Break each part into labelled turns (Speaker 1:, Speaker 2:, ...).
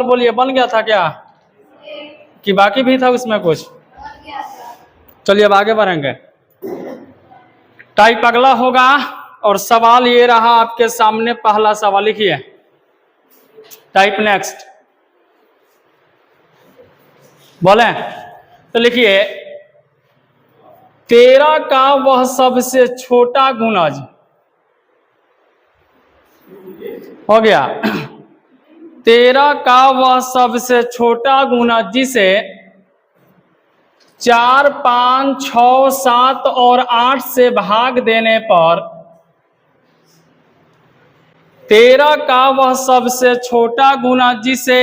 Speaker 1: बोलिए, बन गया था क्या कि बाकी भी था उसमें कुछ? चलिए अब आगे बढ़ेंगे। टाइप अगला होगा और सवाल ये रहा आपके सामने, पहला सवाल लिखिए। टाइप नेक्स्ट बोले तो लिखिए 13 का वह सबसे छोटा गुणज हो गया। 13 का वह सबसे छोटा गुणज जिसे 4, 5, 6, 7 और 8 से भाग देने पर 13 का वह सबसे छोटा गुणज जिसे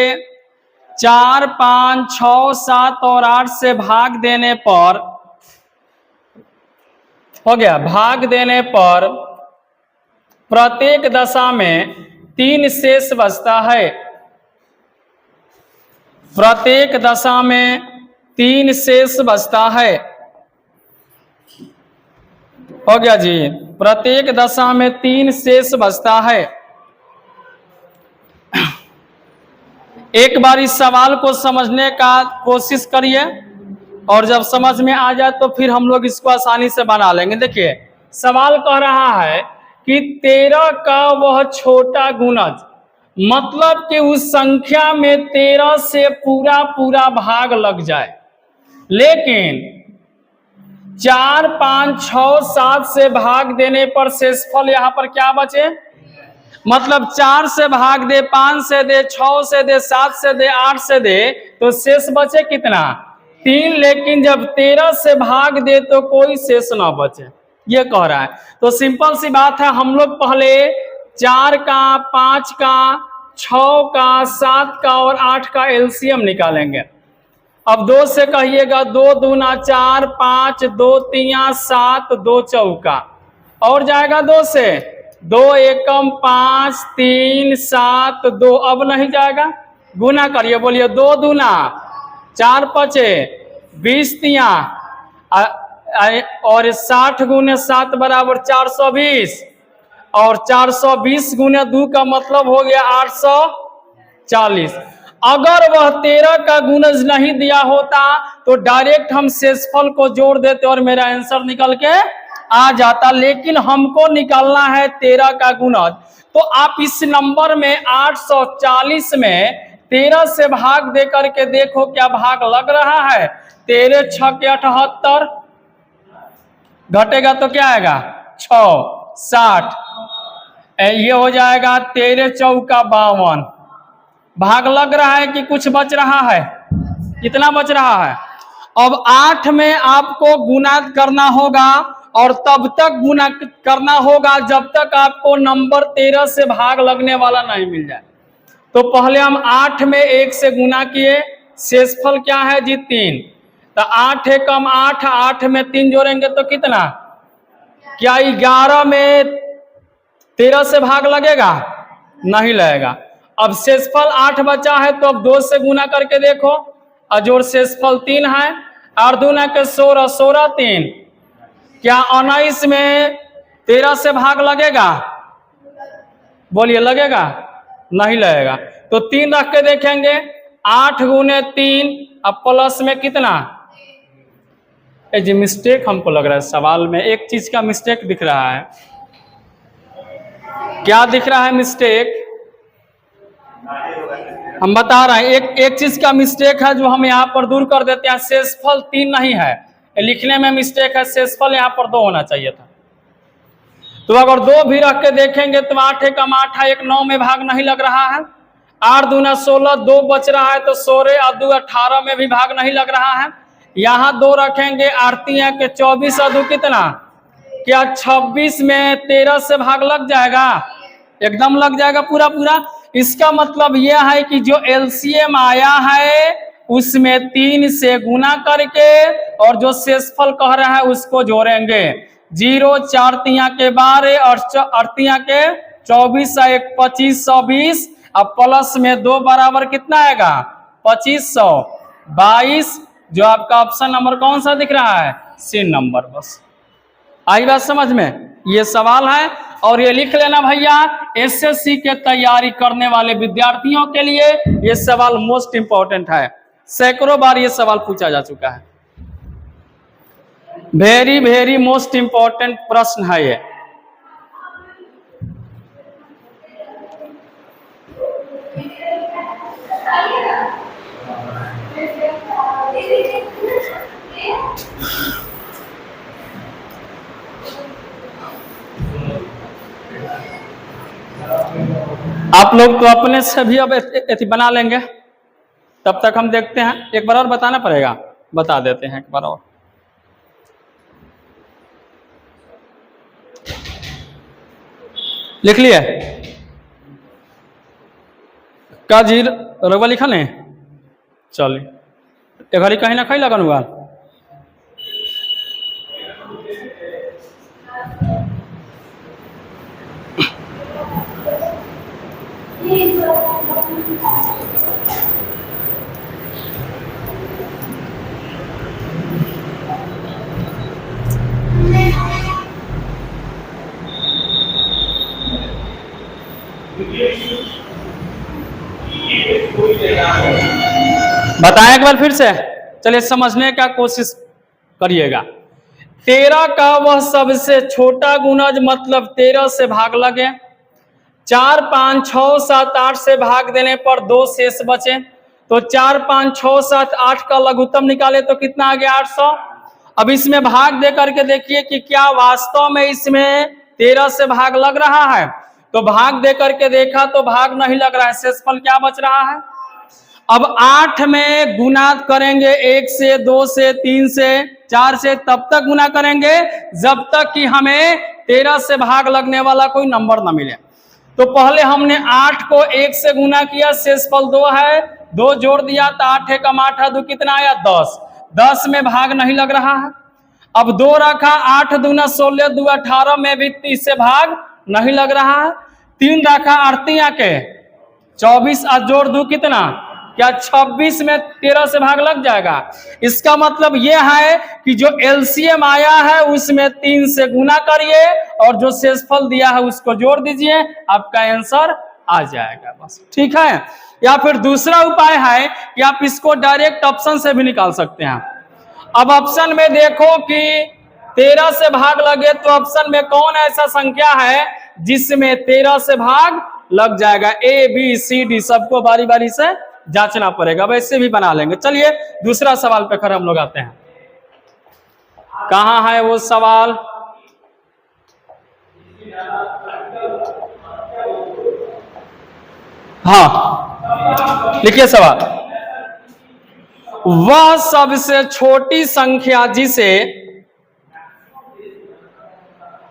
Speaker 1: 4, 5, 6, 7 और 8 से भाग देने पर हो गया, भाग देने पर प्रत्येक दशा में 3 शेष बचता है। प्रत्येक दशा में 3 शेष बचता है। हो गया जी, प्रत्येक दशा में 3 शेष बचता है। एक बार इस सवाल को समझने का कोशिश करिए और जब समझ में आ जाए तो फिर हम लोग इसको आसानी से बना लेंगे। देखिए सवाल कह रहा है कि 13 का वह छोटा गुणज, मतलब कि उस संख्या में 13 से पूरा पूरा भाग लग जाए, लेकिन 4, 5, 6, 7 से भाग देने पर शेषफल यहाँ पर क्या बचे? मतलब 4 से भाग दे, 5 से दे, 6 से दे, 7 से दे, 8 से दे, तो शेष बचे कितना? 3। लेकिन जब 13 से भाग दे तो कोई शेष ना बचे, ये कह रहा है। तो सिंपल सी बात है, हम लोग पहले 4 का, 5 का, 6 का, 7 का और 8 का एलसीएम निकालेंगे। अब 2 से कहिएगा, 2 दूना 4, 5, 2 तिया 7, 2 चौका, और जाएगा 2 से, 2 एकम 5, 3, 7, 2, अब नहीं जाएगा, गुना करिए, बोलिए 2 दूना 4 पचे 20 तिया और 60 गुने 7 बराबर 420, और 420 गुने 2 का मतलब हो गया 840। अगर वह 13 का गुणज नहीं दिया होता तो डायरेक्ट हम शेषफल को जोड़ देते और मेरा आंसर निकल के आ जाता, लेकिन हमको निकालना है 13 का गुणज। तो आप इस नंबर में 840 में 13 से भाग दे करके देखो क्या भाग लग रहा है। 13 6 के 78, घटेगा तो क्या आएगा 6, 60, ये हो जाएगा 13 चौका 52। भाग लग रहा है कि कुछ बच रहा है? कितना बच रहा है? अब 8 में आपको गुना करना होगा और तब तक गुना करना होगा जब तक आपको नंबर 13 से भाग लगने वाला नहीं मिल जाए। तो पहले हम 8 में 1 से गुना किए, शेषफल क्या है जी 3, तो 8 एकम 8, 8 में 3 जोड़ेंगे तो कितना? क्या 11 में 13 से भाग लगेगा? नहीं लगेगा। अब शेषफल 8 बचा है तो अब 2 से गुना करके देखो, अजोड़ शेषफल 3 है, 8 दूना के 16, 16 3, क्या 19 में 13 से भाग लगेगा? बोलिए लगेगा? नहीं लगेगा। तो 3 रख के देखेंगे, 8 गुने 3, अब प्लस में कितना? जी मिस्टेक हमको लग रहा है सवाल में, एक चीज का मिस्टेक दिख रहा है। क्या दिख रहा है मिस्टेक? हम बता रहे हैं, एक चीज का मिस्टेक है जो हम यहाँ पर दूर कर देते हैं। शेषफल 3 नहीं है, लिखने में मिस्टेक है, शेषफल यहाँ पर 2 होना चाहिए था। तो अगर 2 भी रख के देखेंगे तो 8 एकम 8 है, 1 9 में भाग नहीं लग रहा है, 8 दूना 16, 2 बच रहा है तो 16 और 2 18 में भी भाग नहीं लग रहा है। यहाँ 2 रखेंगे, 8 के 24 और 2 कितना? क्या 26 में 13 से भाग लग जाएगा? एकदम लग जाएगा पूरा पूरा। इसका मतलब यह है कि जो एलसीएम आया है उसमें 3 से गुना करके और जो शेषफल कह रहा है उसको जोड़ेंगे। 0 4 तिया के 12 और 8 तिया के 24, 1 2520, अब प्लस में 2 बराबर कितना आएगा? 2522। जो आपका ऑप्शन नंबर कौन सा दिख रहा है? C number. बस आई बात समझ में? ये सवाल है और ये लिख लेना भैया, एसएससी के तैयारी करने वाले विद्यार्थियों के लिए ये सवाल मोस्ट इंपॉर्टेंट है। सैकड़ों बार ये सवाल पूछा जा चुका है। वेरी वेरी मोस्ट इंपॉर्टेंट प्रश्न है ये। आप लोग तो अपने से भी अब ऐसी बना लेंगे, तब तक हम देखते हैं। एक बार और बताना पड़ेगा, बता देते हैं एक बार और। लिख लिए का जी? रघुआ लिखा नहीं? चलिए एक घड़ी कहीं ना कहीं लगन हुआ। बताएं एक बार फिर से, चलिए समझने का कोशिश करिएगा। 13 का वह सबसे छोटा गुणज मतलब 13 से भाग लगे, 4, 5, 6, 7, 8 से भाग देने पर 2 शेष बचे, तो 4, 5, 6, 7, 8 का लघुत्तम निकाले तो कितना आ गया? 800। अब इसमें भाग दे करके देखिए कि क्या वास्तव में इसमें 13 से भाग लग रहा है, तो भाग दे करके देखा तो भाग नहीं लग रहा है, शेषफल क्या बच रहा है? अब 8 में गुना करेंगे, 1 से, 2 से, 3 से, 4 से, तब तक गुना करेंगे जब तक कि हमें 13 से भाग लगने वाला कोई नंबर ना मिले। तो पहले हमने 8 को 1 से गुना किया, शेषफल 2 है, 2 जोड़ दिया तो 8 एकम 8 2 कितना आया? 10। 10 में भाग नहीं लग रहा है। अब 2 रखा, 8 दूना 16, 2 18 में भी 30 से भाग नहीं लग रहा है। 3 रखा, 8 के 24 और जोड़ 2 कितना? क्या 26 में 13 से भाग लग जाएगा? इसका मतलब यह है कि जो एलसीएम आया है उसमें 3 से गुना करिए और जो शेषफल दिया है उसको जोड़ दीजिए, आपका आंसर आ जाएगा बस। ठीक है? या फिर दूसरा उपाय है कि आप इसको डायरेक्ट ऑप्शन से भी निकाल सकते हैं। अब ऑप्शन में देखो कि 13 से भाग लगे, तो ऑप्शन में कौन ऐसा संख्या है जिसमें 13 से भाग लग जाएगा? ए बी सी डी सबको बारी बारी से जांचना पड़ेगा, वैसे भी बना लेंगे। चलिए दूसरा सवाल पे खैर हम लोग आते हैं। कहां है वो सवाल? हाँ लिखिए सवाल। वह सबसे छोटी संख्या जिसे,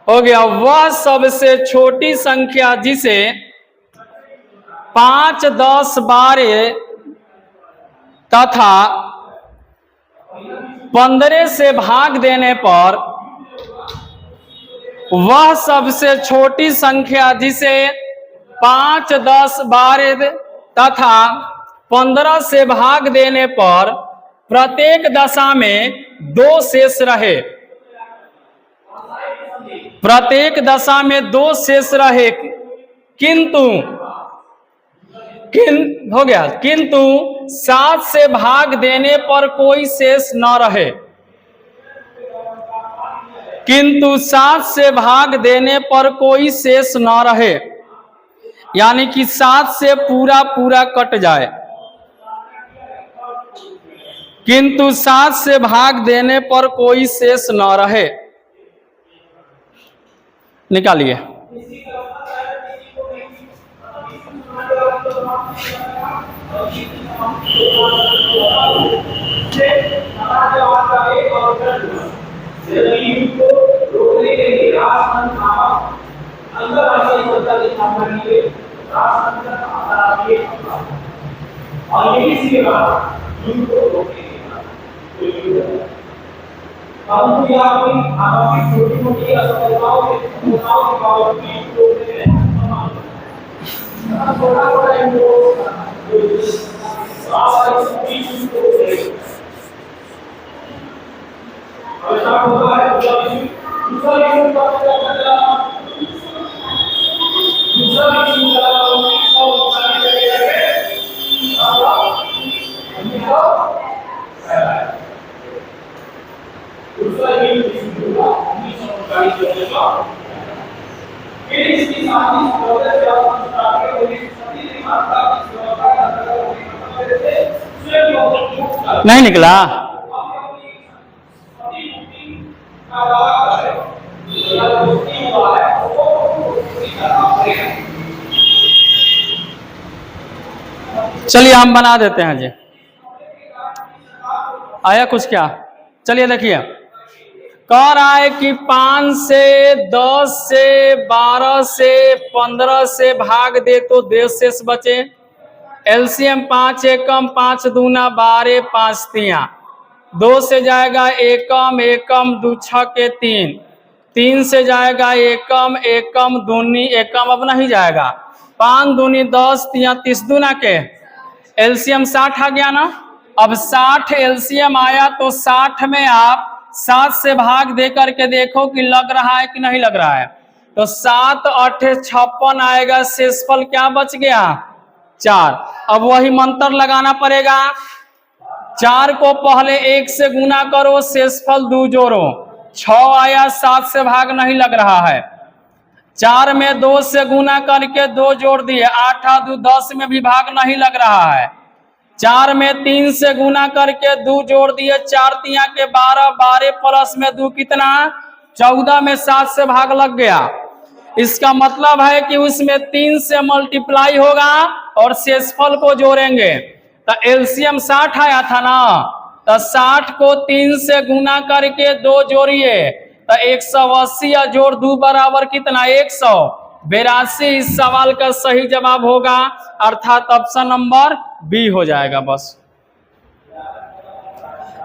Speaker 1: हो गया, वह सबसे छोटी संख्या जिसे 5, 10, 12 तथा 15 से भाग देने पर, वह सबसे छोटी संख्या जिसे 5, 10, 12 तथा 15 से भाग देने पर प्रत्येक दशा में 2 शेष रहे, प्रत्येक दशा में 2 शेष रहे, किंतु हो गया, किंतु 7 से भाग देने पर कोई शेष न रहे, किंतु 7 से भाग देने पर कोई शेष न रहे, यानी कि 7 से पूरा पूरा कट जाए, किंतु 7 से भाग देने पर कोई शेष न रहे। निकालिए।
Speaker 2: परंतु यहाँ पर छोटी मोटी असफलताओं के बावजूद होता है।
Speaker 1: नहीं निकला। चलिए हम बना देते हैं जी। आया कुछ क्या? चलिए देखिए, कह रहा है कि 5 से 10 से 12 से 15 से भाग दे तो शेष बचे। एलसीएम 5 एकम 5 दूना 12 5 तिया 2 से जाएगा एकम एकम 2 6 के 3 3 से जाएगा एकम एकम दूनी एकम अब नहीं जाएगा 5 दूनी 10 तिया 30 दूना के एलसीएम 60 आ गया ना। अब 60 एलसीएम आया तो 60 में आप 7 से भाग दे करके देखो कि लग रहा है कि नहीं लग रहा है। तो 7 8 56 आएगा, शेषफल क्या बच गया 4। अब वही मंत्र लगाना पड़ेगा। 4 को पहले 1 से गुना करो, शेषफल 2 जोड़ो, 6 आया, 7 से भाग नहीं लग रहा है। 4 में 2 से गुना करके 2 जोड़ दिए, 8 2 10 में भी भाग नहीं लग रहा है। 4 में 3 से गुना करके 2 जोड़ दिए, 4 तिया के 12 12 प्लस में 2 कितना 14 में 7 से भाग लग गया। इसका मतलब है कि उसमें 3 से मल्टीप्लाई होगा और शेषफल को जोड़ेंगे। तो एलसीएम 60 आया था ना, तो 60 को 3 से गुना करके 2 जोड़िए तो 180 या जोड़ 2 बराबर कितना 182। इस सवाल का सही जवाब होगा, अर्थात ऑप्शन नंबर बी हो जाएगा।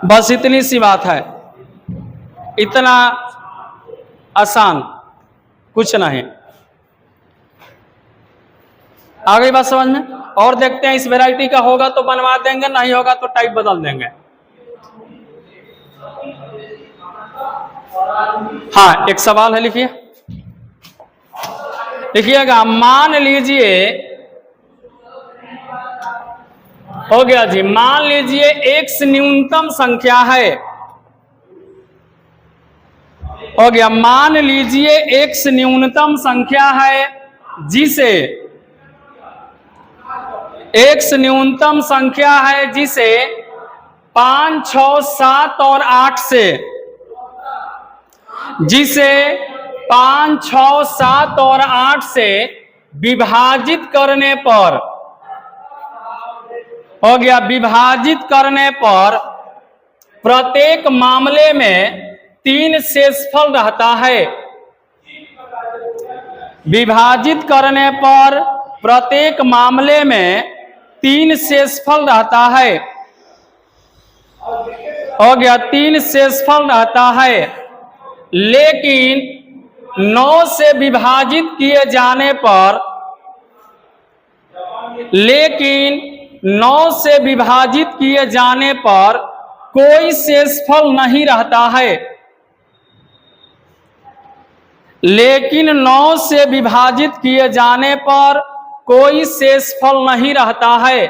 Speaker 1: बस इतनी सी बात है, इतना आसान, कुछ नहीं। आ गई बात समझ में? और देखते हैं, इस वैरायटी का होगा तो बनवा देंगे, नहीं होगा तो टाइप बदल देंगे। हाँ, एक सवाल है, लिखिए। लिखिएगा, मान लीजिए, हो गया जी, मान लीजिए x न्यूनतम संख्या है। हो गया, मान लीजिए x न्यूनतम संख्या है जिसे x न्यूनतम संख्या है जिसे 5 6 7 और 8 से, जिसे 5 6 7 और 8 से विभाजित करने पर, हो गया, विभाजित करने पर प्रत्येक मामले में 3 शेषफल रहता है। विभाजित करने पर प्रत्येक मामले में 3 शेषफल रहता है। हो गया, 3 शेषफल रहता है, लेकिन 9 से विभाजित किए जाने पर, लेकिन 9 से विभाजित किए जाने पर कोई शेषफल नहीं रहता है। लेकिन 9 से विभाजित किए जाने पर कोई शेषफल नहीं रहता है,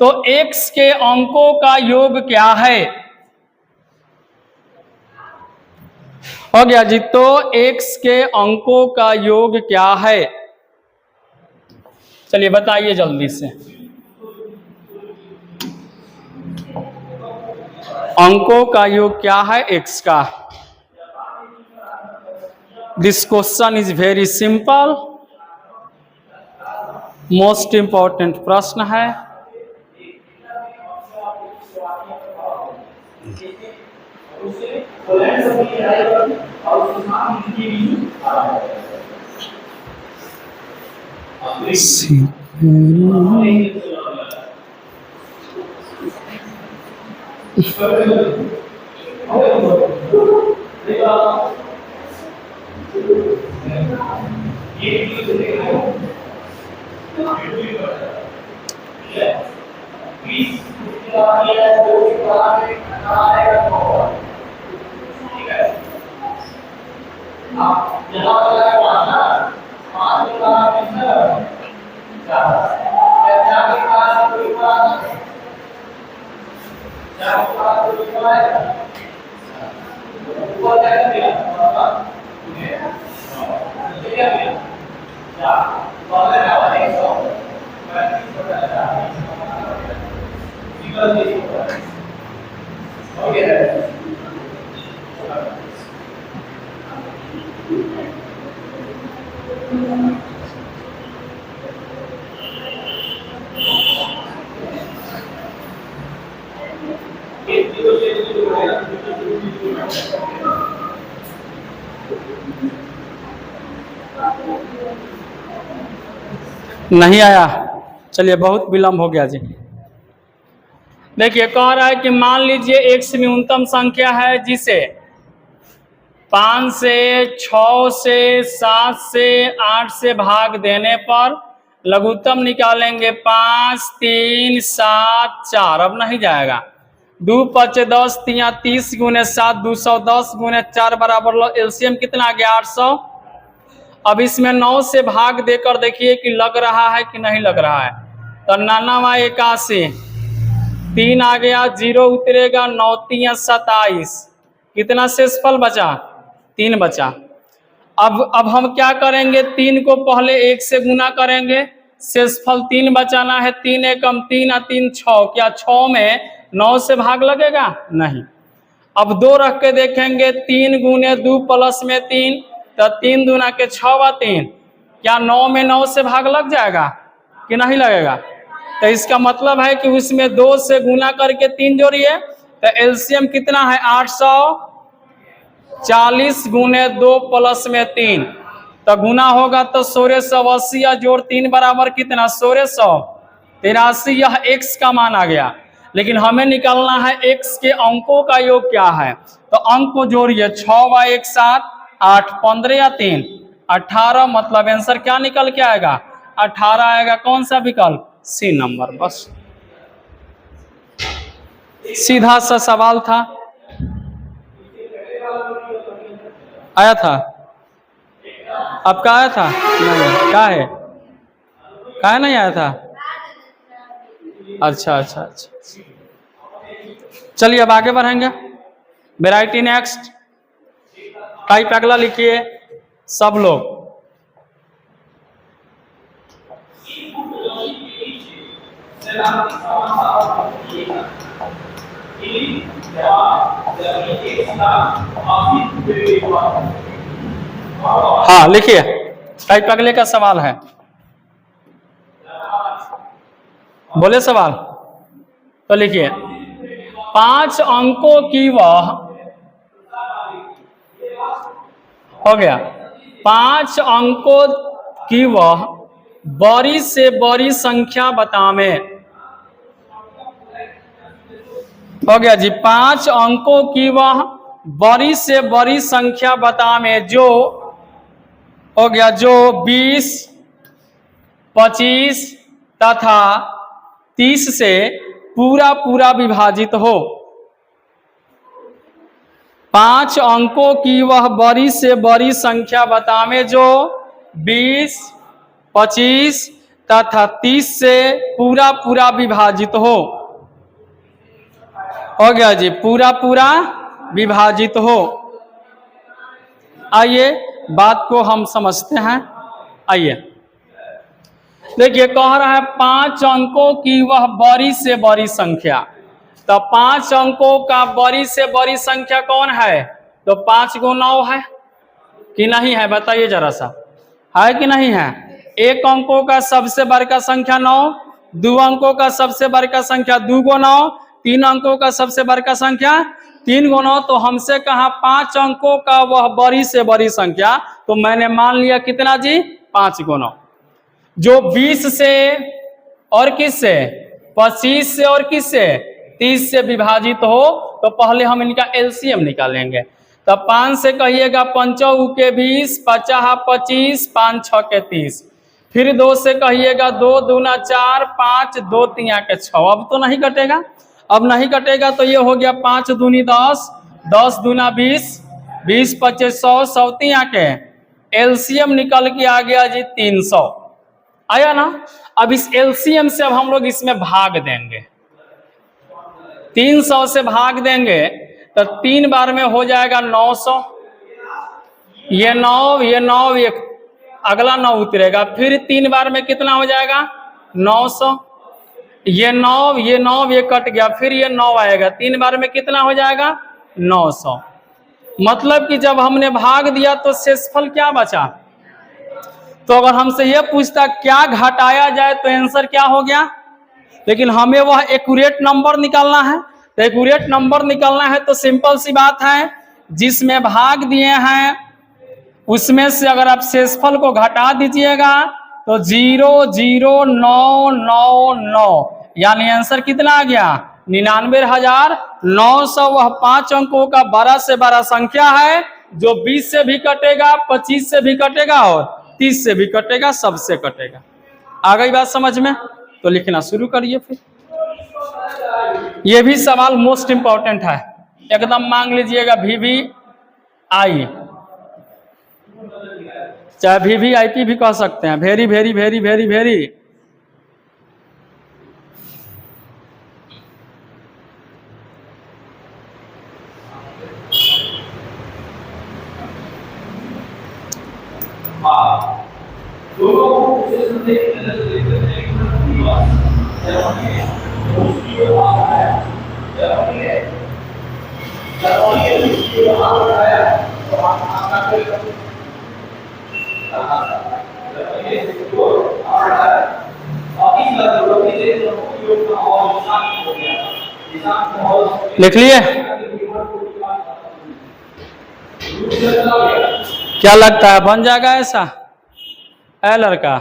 Speaker 1: तो x के अंकों का योग क्या है? हो गया जी, तो x के अंकों का योग क्या है? चलिए बताइए जल्दी से। अंकों का योग क्या है x का? This question is very simple, most important प्रश्न है। नहीं आया, चलिए बहुत विलम्ब हो गया जी। देखिए कह रहा है कि मान लीजिए x न्यूनतम संख्या है जिसे 5 से 6 से 7 से 8 से भाग देने पर लघुत्तम निकालेंगे 5 3 7 4। अब नहीं जाएगा, 2 5 10 3 30 गुने 7 210 गुने 4 बराबर एलसीएम कितना आ गया 800। अब इसमें 9 से भाग देकर देखिए कि लग रहा है कि नहीं लग रहा है। तो 99 3 आ गया, 0 उतरेगा, 9 3 27, कितना शेषफल बचा 3 बचा। अब हम क्या करेंगे, 3 को पहले 1 से गुना करेंगे, शेषफल 3 बचाना है। 3 एकम 3 और 3 6, क्या 6 में 9 से भाग लगेगा नहीं। अब 2 रख के देखेंगे, 3 गुने 2 प्लस में 3, तो 3 दूना के 6 व 3, क्या 9 में 9 से भाग लग जाएगा कि नहीं लगेगा। तो इसका मतलब है कि उसमें 2 से गुना करके 3 जोड़िए, तो एलसीएम कितना है 840 गुने 2 प्लस में 3, तो गुना होगा तो 1680 जोड़ 3 बराबर कितना 1683। यह x का मान आ गया, लेकिन हमें निकालना है x के अंकों का योग क्या है। तो अंक को जोड़िए, 6 व 1 7 8, 15 या 3 18, मतलब आंसर क्या निकल के आएगा 18 आएगा। कौन सा विकल्प, सी नंबर। बस सीधा सा सवाल था, आया था आपका, आया था नहीं, क्या है क्या नहीं आया था। अच्छा अच्छा अच्छा, चलिए अब आगे बढ़ेंगे। वेराइटी नेक्स्ट, टाइप अगला लिखिए सब लोग। हाँ लिखिए, टाइप अगले का सवाल है, बोले सवाल तो लिखिए। 5 अंकों की वह, हो गया, 5 अंकों की वह बड़ी से बड़ी संख्या बतावें। हो गया जी, 5 अंकों की वह बड़ी से बड़ी संख्या बतावें जो, हो गया, जो 20 25 तथा 30 से पूरा पूरा विभाजित हो। 5 अंकों की वह बड़ी से बड़ी संख्या बतावें जो 20 25 तथा 30 से पूरा पूरा विभाजित हो। हो गया जी, पूरा पूरा विभाजित हो। आइए बात को हम समझते हैं। आइए देखिए, कह रहा है 5 अंकों की वह बड़ी से बड़ी संख्या। तो 5 अंकों का बड़ी से बड़ी संख्या कौन है, तो 5 × 9 है कि नहीं है, बताइए जरा सा, है कि नहीं है। 1 अंकों का सबसे बड़का संख्या 9, 2 अंकों का सबसे बड़का संख्या 2 × 9, 3 अंकों का सबसे बड़का संख्या 3 × 9। तो हमसे कहा 5 अंकों का वह बड़ी से बड़ी संख्या, तो मैंने मान लिया कितना जी 5 × 9, जो 20 से और किससे 25 से और किससे 30 से विभाजित हो। तो पहले हम इनका एलसीएम निकालेंगे। तो 5 से कहिएगा 5 के 20, 50 25, 5 6 के 30, फिर 2 से कहिएगा 2 दूना 4, 5 2 3 के 6। अब तो नहीं कटेगा, अब नहीं कटेगा तो ये हो गया 5 दूनी 10, 10 दूना 20, 20 25 100, 100 3 के एलसीएम निकल के आ गया जी 300। आया ना। अब इस एलसीएम से अब हम लोग इसमें भाग देंगे। 300 से भाग देंगे तो 3 बार में हो जाएगा 900। ये 9 ये अगला 9 उतरेगा, फिर 3 बार में कितना हो जाएगा 900। ये 9 ये कट गया, फिर ये 9 आएगा, 3 बार में कितना हो जाएगा 900। मतलब कि जब हमने भाग दिया तो शेषफल क्या बचा। तो अगर हमसे यह पूछता क्या घटाया जाए तो आंसर क्या हो गया, लेकिन हमें वह एक्यूरेट नंबर निकालना है। तो एक्यूरेट नंबर निकालना है तो सिंपल सी बात है, जिसमें भाग दिए हैं उसमें से अगर आप शेषफल को घटा दीजिएगा तो 00999, यानी आंसर कितना आ गया 99,900। वह 5 अंकों का बड़ा से बड़ा संख्या है जो 20 से भी कटेगा, 25 से भी कटेगा और 30 से भी कटेगा, सबसे कटेगा। आ गई बात समझ में? तो लिखना शुरू करिए। फिर यह भी सवाल मोस्ट इंपॉर्टेंट है, एकदम मांग लीजिएगा। VVI चाहे VVIP भी कह सकते हैं, very very very very very. लिख लिए? क्या लगता है बन जाएगा ऐसा? है लड़का,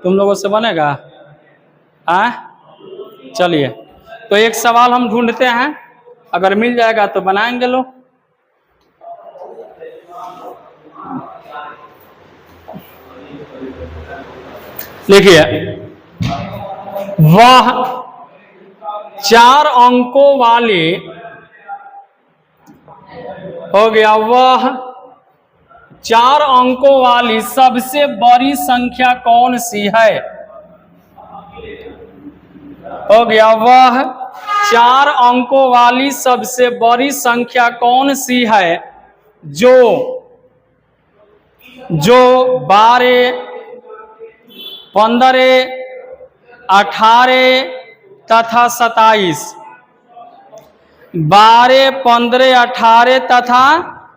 Speaker 1: तुम लोगों से बनेगा? चलिए, तो एक सवाल हम ढूंढते हैं, अगर मिल जाएगा तो बनाएंगे लोग। देखिए, वह 4 अंकों वाली हो गया, वह 4 अंकों वाली सबसे बड़ी संख्या कौन सी है? हो गया, वह 4 अंकों वाली सबसे बड़ी संख्या कौन सी है जो 12, 15, 18 तथा 27। 12, 15, 18 तथा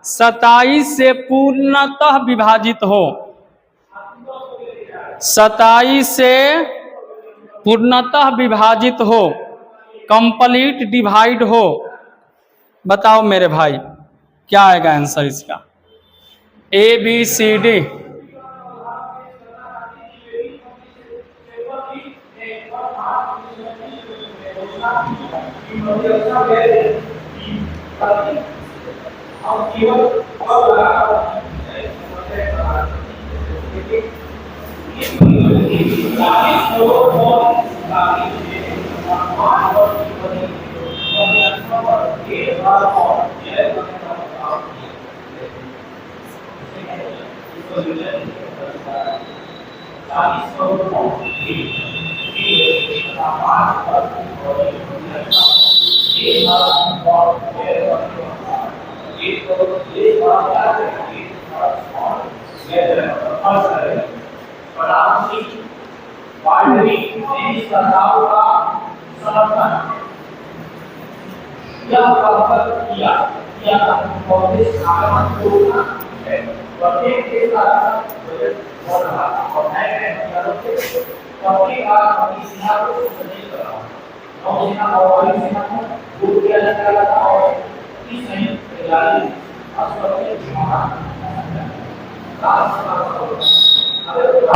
Speaker 1: 27 से पूर्णतः विभाजित हो। 27 से पूर्णतः विभाजित हो, कंप्लीट डिवाइड हो। बताओ मेरे भाई क्या आएगा आंसर इसका? ABCD।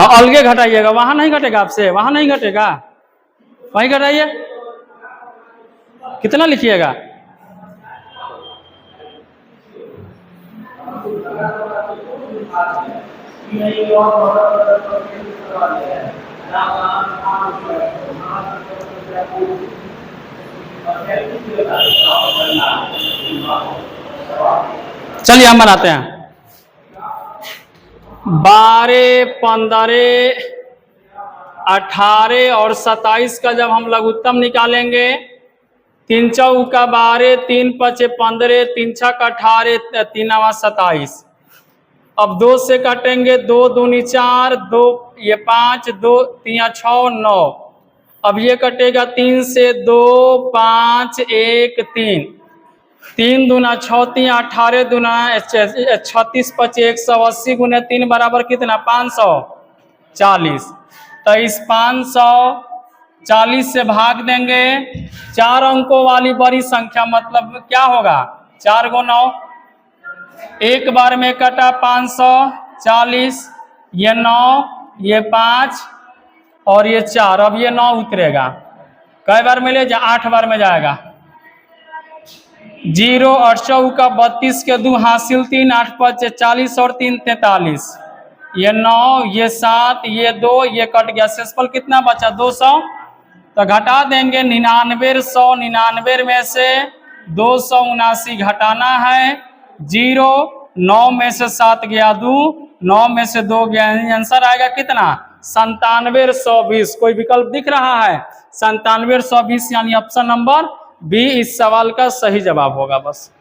Speaker 1: अलगे घटाइएगा, वहां नहीं घटेगा आपसे, वहां नहीं घटेगा, वहीं घटाइए। कितना लिखिएगा? चलिए हम बनाते हैं। 12, 15, 18 और 27 का जब हम लघुत्तम निकालेंगे 3 चौका 12, 3 पचे 15, 3 छक 18, 3 नवा 27। अब 2 से कटेंगे, 2 दूनी 4, 2 ये 5, 2 3 6 9। अब ये कटेगा 3 से, 2 5 1 3, 3 दूना 6, 3 18 दूना 36 25 180 गुने 3 बराबर कितना 540। तो इस 540 से भाग देंगे। 4 अंकों वाली बड़ी संख्या मतलब क्या होगा 4 × 9, एक बार में कटा 540, ये 9, ये 5 और ये 4। अब ये 9 उतरेगा, कई बार में ले जा 8 बार में जाएगा। 0 और 4 का 32 के 2 हासिल 3, 8 5 40 और 3 43, ये 9, ये 7, ये 2, ये कट गया। शेषफल कितना बचा 200। तो घटा देंगे 99 100, 99 में से 279 घटाना है। 0 9 में से 7 गया 2, 9 में से 2 गया, आंसर आएगा कितना 97 120। कोई विकल्प दिख रहा है 97 120, यानी ऑप्शन नंबर बी इस सवाल का सही जवाब होगा। बस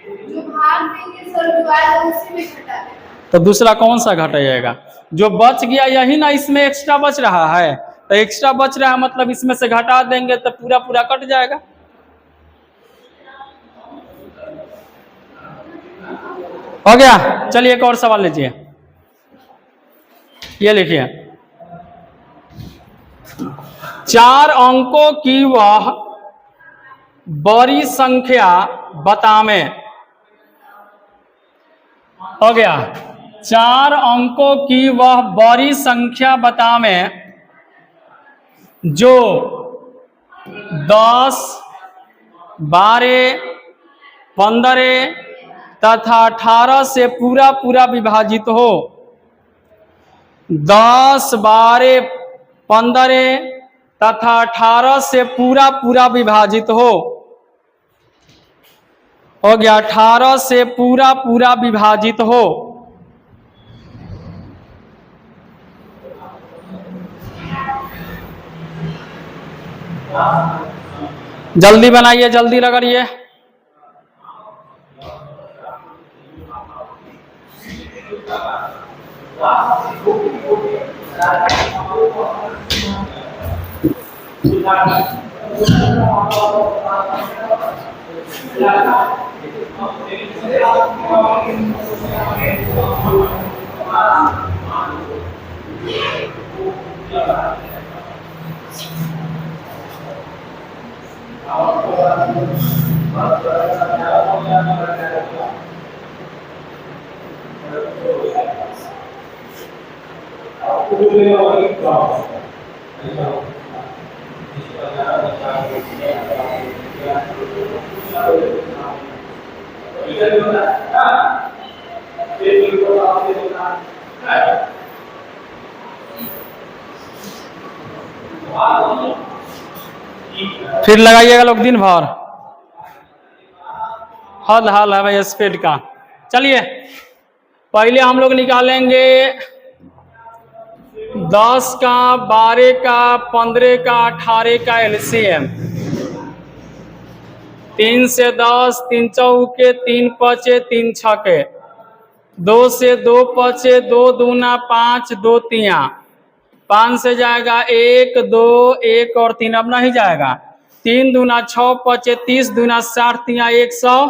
Speaker 3: जो भाग देंगे सर दोबारा उसी में घटा देना।
Speaker 1: तो दूसरा कौन सा घटाइएगा, जो बच गया यही ना, इसमें एक्स्ट्रा बच रहा है। तो एक्स्ट्रा बच रहा है मतलब इसमें से घटा देंगे तो पूरा पूरा कट जाएगा। हो गया। चलिए एक और सवाल लीजिए, ये लिखिए 4 अंकों की वह बड़ी संख्या बतावें। हो गया। 4 अंकों की वह बड़ी संख्या बतावें जो 10, 12, 15 तथा 18 से पूरा पूरा विभाजित हो। 10, 12, 15 तथा 18 से पूरा पूरा विभाजित हो। हो गया। 18 से पूरा पूरा विभाजित हो। जल्दी बनाइए, जल्दी रगड़िए। फिर लगाइएगा लोग दिन भर, हद हाल है भाई स्पीड का। चलिए पहले हम लोग निकालेंगे 10 का, 12 का, 15 का, 18 का एलसीएम। 3 से 10, 3 चौके, 3 पचे, 3 छके, 2 से 2 पचे, 2 दूना 5, 2 तिया, 5 से जाएगा 1 2 1 और 3 अब नहीं जाएगा। 3 दूना 6 पचे 30, दूना 60, तिया 100।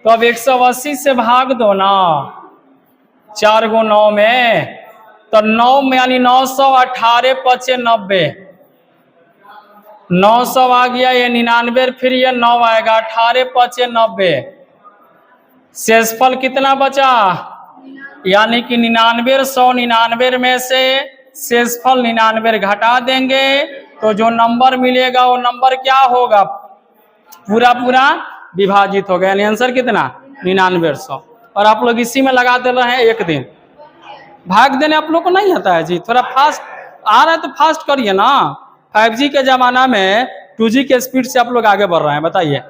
Speaker 1: तो अब 180 से भाग दो ना 4 × 9 में, तो 9 में यानी 918 पचे 90, 900 आ गया, ये 99, फिर ये 9 आएगा, 18 पचे 90। शेषफल कितना बचा, यानी कि 99 100, 99 में से शेषफल 99 घटा देंगे तो जो नंबर मिलेगा वो नंबर क्या होगा, पूरा पूरा विभाजित हो गया। यानी आंसर कितना 99 100। और आप लोग इसी में लगा दे रहे हैं एक दिन। भाग देने आप लोग को नहीं आता है जी, थोड़ा फास्ट आ रहा है तो फास्ट करिए ना। 5G के जमाना में 2G के स्पीड से आप लोग आगे बढ़ रहे हैं। बताइए,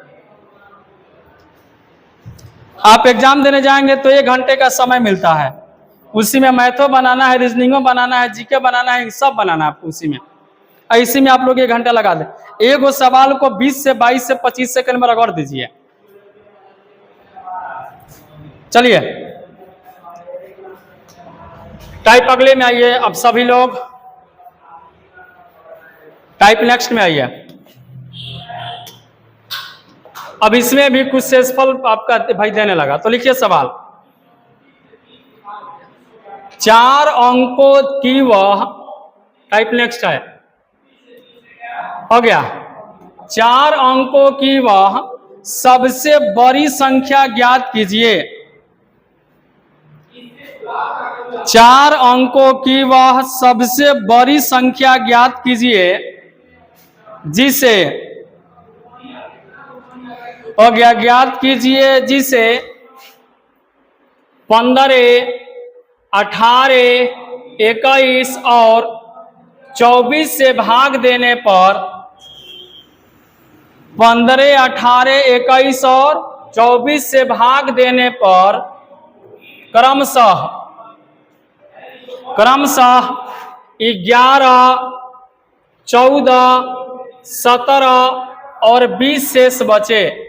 Speaker 1: आप एग्जाम देने जाएंगे तो 1 घंटे का समय मिलता है, उसी में मैथो बनाना है, रीजनिंगो बनाना है, जीके बनाना है, सब बनाना है आपको उसी में। ऐसे में आप लोग 1 घंटा लगा दें। एक वो सवाल को 20 से 22 से 25 सेकंड में रगड़ दीजिए। चलिए टाइप अगले में आइए। अब सभी लोग टाइप नेक्स्ट में आइए। अब इसमें भी कुछ शेषफल आपका भाई देने लगा, तो लिखिए सवाल। 4 अंकों की वह, टाइप नेक्स्ट है, हो गया। 4 अंकों की वह सबसे बड़ी संख्या ज्ञात कीजिए। 4 अंकों की वह सबसे बड़ी संख्या ज्ञात कीजिए जिसे, हो गया, ज्ञात कीजिए जिसे 15, 18, 21 और 24 से भाग देने पर 15, 18, 21 और 24 से भाग देने पर क्रमशः 11, 14, 17 और 20 शेष बचे।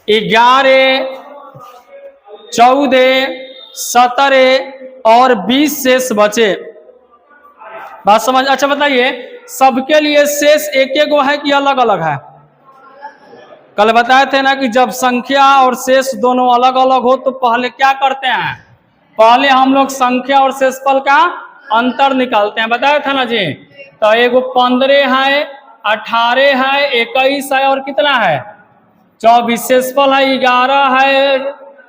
Speaker 1: 11, 14, 17 और 20 शेष बचे। बात समझ? अच्छा बताइए, सबके लिए शेष एक एक है कि अलग अलग है? कल बताए थे ना कि जब संख्या और शेष दोनों अलग अलग हो तो पहले क्या करते हैं? पहले हम लोग संख्या और शेषफल का अंतर निकालते हैं, बताया था ना जी। तो एगो 15 है, 18 है, 21 है और कितना है? 24। शेषफल है 11 है,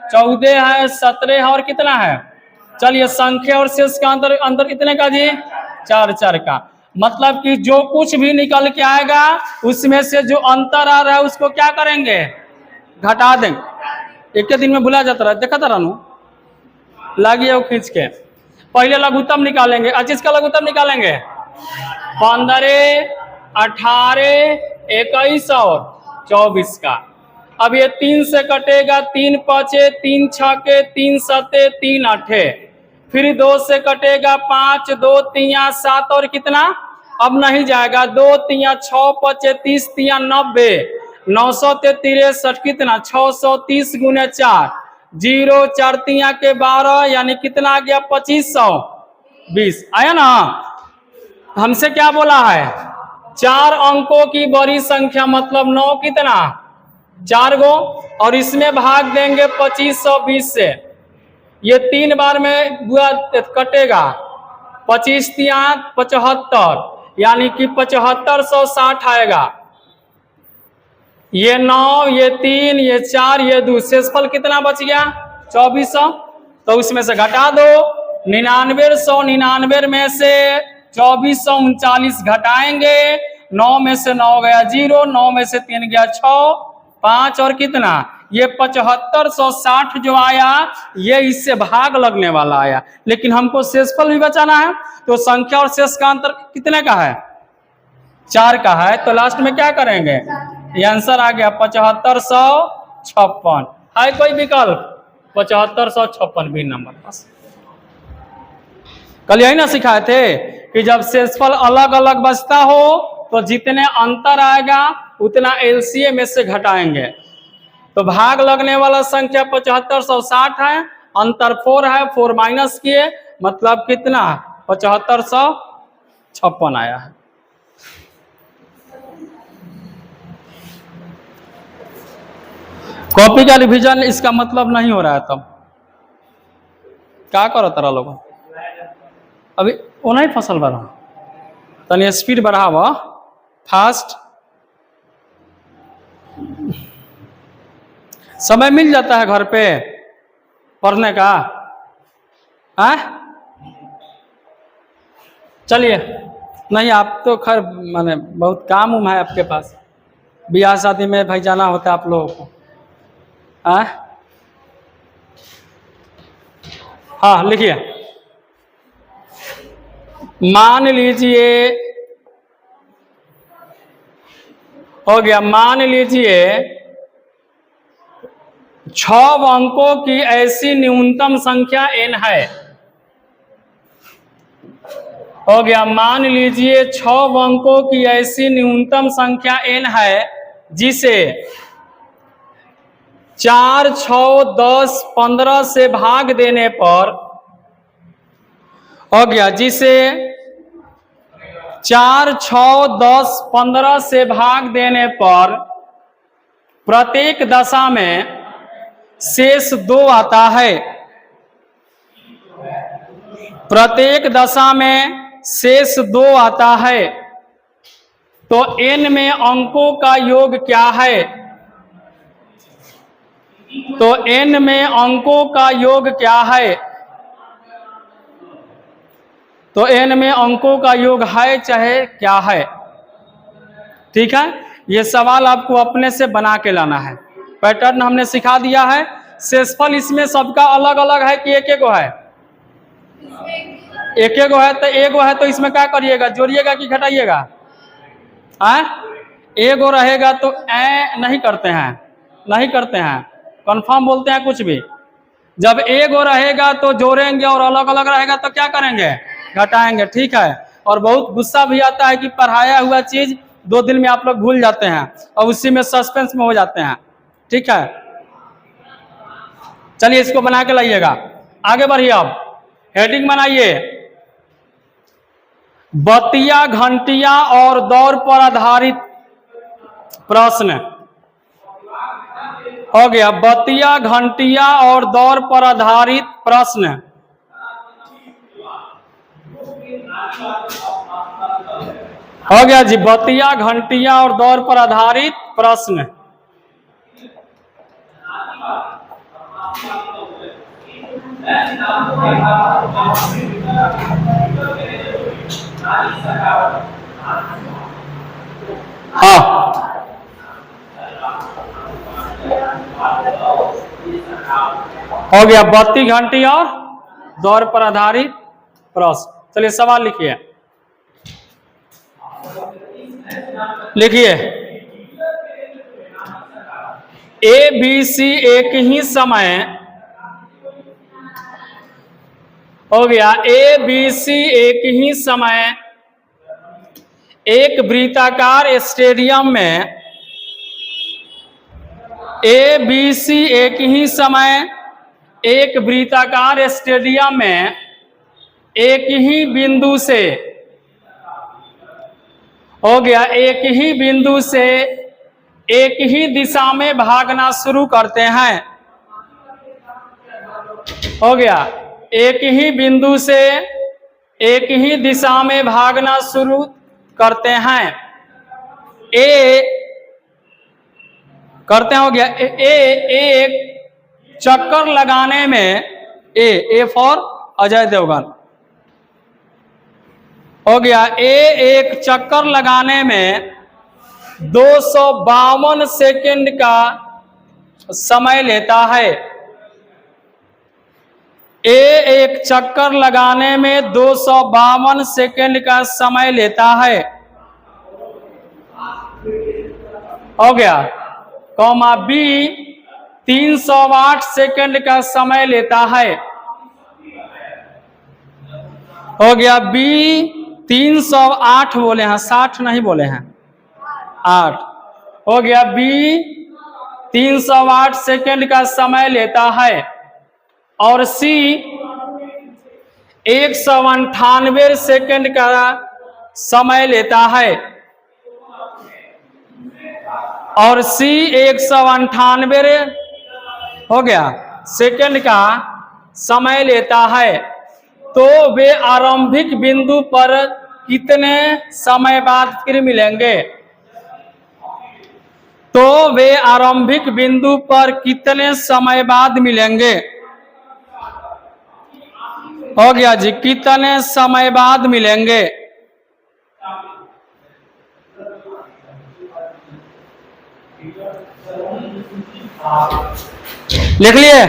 Speaker 1: 14 है, 17 है और कितना है? चलिए संख्या और शेष का अंतर कितने का जी? 4 का। मतलब कि जो कुछ भी निकल के आएगा उसमें से जो अंतर आ रहा है उसको क्या करेंगे? घटा देंगे। एक दिन में भुला जाता रहा, देखा था रानू, लागिए वो खींच के। पहले लघुत्तम निकालेंगे। अच्छा इसका लघुत्तम निकालेंगे 15, 18, 21 और 24 का। अब ये 3 से कटेगा, 3 5, 3 6, 3 7, 3 8। फिर 2 से कटेगा 5, 2 3 7 और कितना? अब नहीं जाएगा। 2 3 6 5 30 3 90, 963 कितना? 630 गुने 4, 0 4 3 के 12 यानी कितना आ गया? 2520 आया ना। हमसे क्या बोला है? 4 अंकों की बड़ी संख्या मतलब 9 कितना? 4 गो, और इसमें भाग देंगे 2520 से। ये 3 बार में बुआ कटेगा। 25 3 75 यानी कि 7560 आएगा। ये 9, ये 3, ये 4, ये 2, शेषफल कितना बच गया? 2400। तो उसमें से घटा दो। 9999 में से 2439 घटाएंगे। 9 में से 9 गया 0, 9 में से 3 गया 6, 5 और कितना? ये 7560 जो आया ये इससे भाग लगने वाला आया। लेकिन हमको शेषफल भी बचाना है, तो संख्या और शेष का अंतर कितने का है? 4 का है। तो लास्ट में क्या करेंगे? ये आंसर आ गया 7556। है कोई विकल्प? 7556 भी नंबर बस। कल यही ना सिखाए थे कि जब शेषफल अलग अलग बचता हो तो जितने अंतर आएगा उतना एलसीएम में से घटाएंगे। तो भाग लगने वाला संख्या 7560 है, अंतर 4 है, 4 माइनस किए मतलब कितना? 7556 आया है। कॉपी का रिवीजन इसका मतलब नहीं हो रहा है। तब क्या करो तारा लोग? अभी वो नहीं फसल बढ़ा, तनी स्पीड बढ़ावा, फास्ट। समय मिल जाता है घर पे पढ़ने का? चलिए, नहीं आप तो खैर माने बहुत काम उम है आपके पास, ब्याह शादी में भाई जाना होता है आप लोगों को। हाँ लिखिए। मान लीजिए, हो गया, मान लीजिए 6 अंकों की ऐसी न्यूनतम संख्या n है। हो गया। मान लीजिए 6 अंकों की ऐसी न्यूनतम संख्या n है जिसे 4, 6, 10, 15 से भाग देने पर हो गया, जिसे 4, 6, 10, 15 से भाग देने पर प्रत्येक दशा में शेष 2 आता है। प्रत्येक दशा में शेष 2 आता है। तो n में अंकों का योग क्या है? तो n में अंकों का योग क्या है? तो n में अंकों का योग है चाहे क्या है? ठीक है, ये सवाल आपको अपने से बना के लाना है। पैटर्न हमने सिखा दिया है। शेषफल इसमें सबका अलग अलग है कि एक एक है? एक एक है। तो एक है तो इसमें क्या करिएगा, जोड़िएगा कि घटाइएगा? एक रहेगा तो नहीं करते हैं, नहीं करते हैं, कंफर्म बोलते हैं कुछ भी। जब एक रहेगा तो जोड़ेंगे और अलग अलग रहेगा तो क्या करेंगे, घटाएंगे। ठीक है। और बहुत गुस्सा भी आता है कि पढ़ाया हुआ चीज 2 दिन में आप लोग भूल जाते हैं और उसी में सस्पेंस में हो जाते हैं। ठीक है, चलिए इसको बना के लाइएगा। आगे बढ़िए, अब हेडिंग बनाइए, बतिया घंटिया और दौर पर आधारित प्रश्न। हो गया, बतिया घंटिया और दौर पर आधारित प्रश्न। हो गया जी, बतिया घंटिया और दौर पर आधारित प्रश्न। हाँ, हो गया बत्ती घंटी और दौर पर आधारित प्रश्न। चलिए सवाल लिखिए, लिखिए ए बी सी एक ही समय, हो गया ए बी सी एक ही समय एक वृत्ताकार स्टेडियम में, ए बी सी एक ही समय एक वृत्ताकार स्टेडियम में एक ही बिंदु से, हो गया एक ही बिंदु से एक ही दिशा में भागना शुरू करते हैं। हो गया, एक ही बिंदु से एक ही दिशा में भागना शुरू करते हैं। ए करते हैं, हो गया एक चक्कर लगाने में, ए फॉर अजय देवगन। हो गया, एक चक्कर लगाने में 252 सेकंड का समय लेता है। एक चक्कर लगाने में 252 सेकंड का समय लेता है। हो गया, कॉमा बी 308 सेकंड का समय लेता है। हो गया, बी 308 बोले हैं, 60 नहीं बोले हैं, 8। हो गया, बी 308 सेकंड का समय लेता है और सी 198 सेकंड का समय लेता है। और सी 198 हो गया सेकंड का समय लेता है। तो वे आरंभिक बिंदु पर कितने समय बाद फिर मिलेंगे? तो वे आरंभिक बिंदु पर कितने समय बाद मिलेंगे? हो गया जी, कितने समय बाद मिलेंगे? लिख लिए।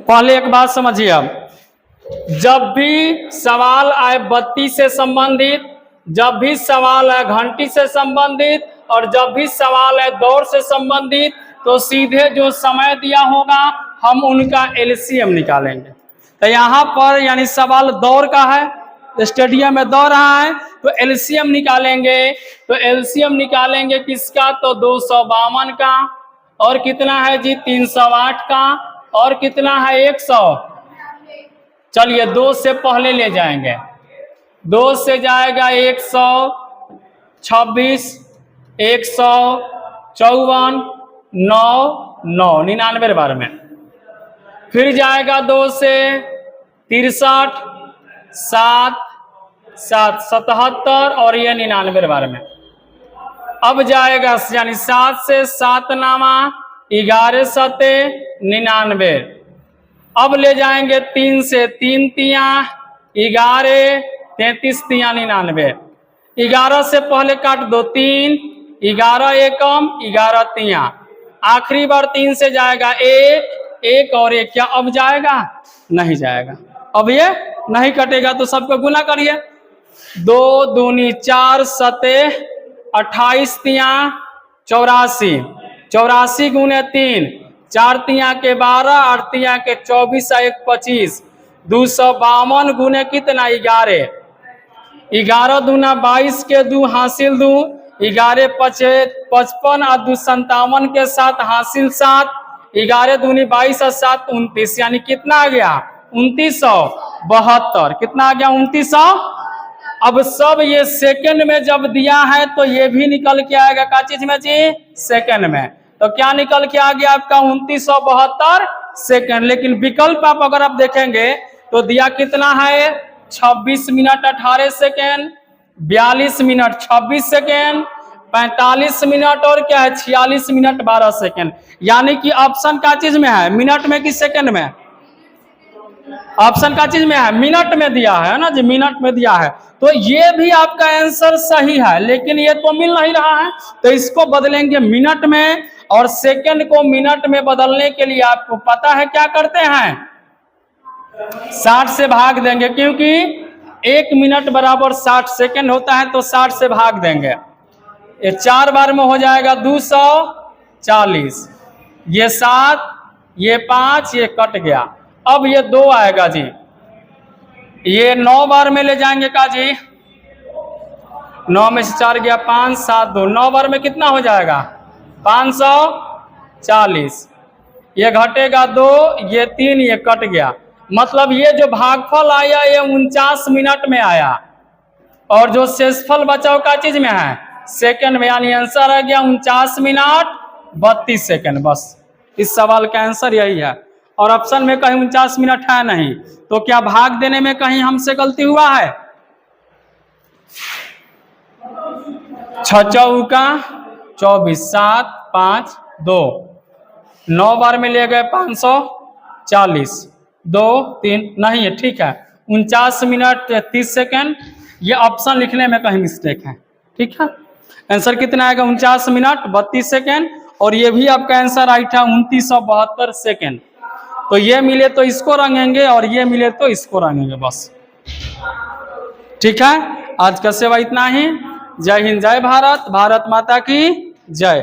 Speaker 1: पहले एक बात समझिए, अब जब भी सवाल आए बत्ती से संबंधित, जब भी सवाल है घंटी से संबंधित और जब भी सवाल है दौर से संबंधित, तो सीधे जो समय दिया होगा हम उनका एलसीएम निकालेंगे। तो यहाँ पर यानी सवाल दौर का है स्टेडियम में दौड़ रहा है, तो एलसीएम निकालेंगे। तो एलसीएम निकालेंगे किसका, तो 252 का, और कितना है जी 308 का, और कितना है 100। चलिए 2 से पहले ले जाएंगे, 2 से जाएगा 126, 154, 9, 99 बार में। फिर जाएगा 2 से 63, 7, 77, और ये 99 बार में। अब जाएगा यानी 7 से 7 नामा 11 सते 99। अब ले जाएंगे 3 से 3 तिया 11, 33 तिया 99। 11 से पहले काट दो 3, 11 एकम 11 तिया। आखिरी बार 3 से जाएगा 1 और 1, क्या अब जाएगा, नहीं जाएगा। अब ये नहीं कटेगा तो सबको गुना करिए, 2 दूनी 4 सते 28 तिया 84, 84 गुने 3, 4 तिया के 12, 8 तिया के 24, 1 25, 252 गुने कितना 11, 11 दूना 22 के 2 हासिल 2, 11 55 और 2 57 के 7 हासिल 7, 11 दूनी 22 और 7 29, यानी कितना आ गया 2972। कितना आ गया 2900। अब सब ये सेकंड में जब दिया है तो ये भी निकल के आएगा क्या चीज में जी, सेकंड में। तो क्या निकल के आ गया आपका 2972 सेकंड। लेकिन विकल्प आप अगर आप देखेंगे तो दिया कितना है 26 minute 18 second, 42 minute 26 second, 45 minute और क्या है 46 मिनट 12 सेकेंड। यानी कि ऑप्शन का चीज में है, मिनट में कि सेकंड में, ऑप्शन का चीज में है, मिनट में दिया है ना जी, मिनट में दिया है। तो ये भी आपका आंसर सही है, लेकिन ये तो मिल नहीं रहा है, तो इसको बदलेंगे मिनट में। और सेकंड को मिनट में बदलने के लिए आपको पता है क्या करते हैं, 60 से भाग देंगे, क्योंकि 1 मिनट बराबर 60 सेकंड होता है, तो 60 से भाग देंगे। ये 4 बार में हो जाएगा 240, ये 7, ये 5, ये कट गया। अब ये 2 आएगा जी, ये 9 बार में ले जाएंगे का जी, 9 में से 4 गया 5, 7, 2, 9 बार में कितना हो जाएगा 540, ये घटेगा 2, ये 3, ये कट गया। मतलब ये जो भागफल आया ये 49 मिनट में आया, और जो शेषफल बचाव का चीज में है सेकंड में, यानी आंसर आ गया 49 मिनट 32 सेकंड। बस इस सवाल का आंसर यही है। और ऑप्शन में कहीं 49 मिनट है नहीं, तो क्या भाग देने में कहीं हमसे गलती हुआ है। 6 चौका 24, 7, 5, 2, 9 बार में ले गए 540, 2, 3 नहीं है, ठीक है 49 मिनट 30 सेकेंड। ये ऑप्शन लिखने में कहीं मिस्टेक है, ठीक है। आंसर कितना आएगा 49 मिनट 32 सेकेंड, और ये भी आपका आंसर राइट है 2972 सेकेंड। तो ये मिले तो इसको रंगेंगे, और ये मिले तो इसको रंगेंगे, बस ठीक है। आज का सेवा इतना ही। जय हिंद, जय भारत, भारत माता की जय।